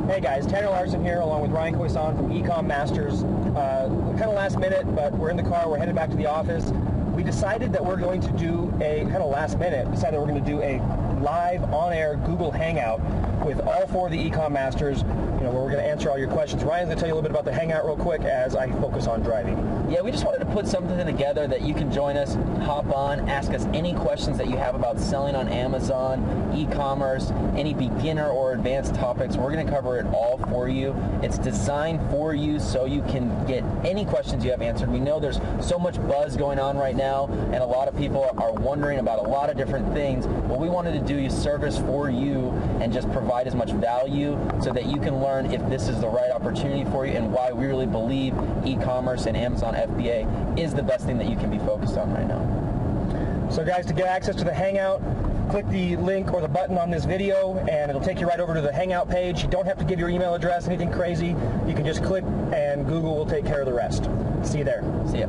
Hey guys, Tanner Larson here along with Ryan Coisan from Ecom Masters. Kind of last minute, but we're in the car, we're headed back to the office. We decided that we're going to do a, kind of last minute, decided we're going to do a live on-air Google Hangout with all four of the Ecom Masters, where we're going to answer all your questions. Ryan's going to tell you a little bit about the Hangout real quick as I focus on driving. Yeah, we just wanted to put something together that you can join us, hop on, ask us any questions that you have about selling on Amazon, e-commerce, any beginner or advanced topics. We're going to cover it all for you. It's designed for you so you can get any questions you have answered. We know there's so much buzz going on right now, and a lot of people are wondering about a lot of different things. What we wanted to do is service for you and just provide as much value so that you can learn if this is the right opportunity for you and why we really believe e-commerce and Amazon FBA is the best thing that you can be focused on right now. So guys, to get access to the Hangout, click the link or the button on this video and it'll take you right over to the Hangout page. You don't have to give your email address, anything crazy. You can just click and Google will take care of the rest. See you there. See ya.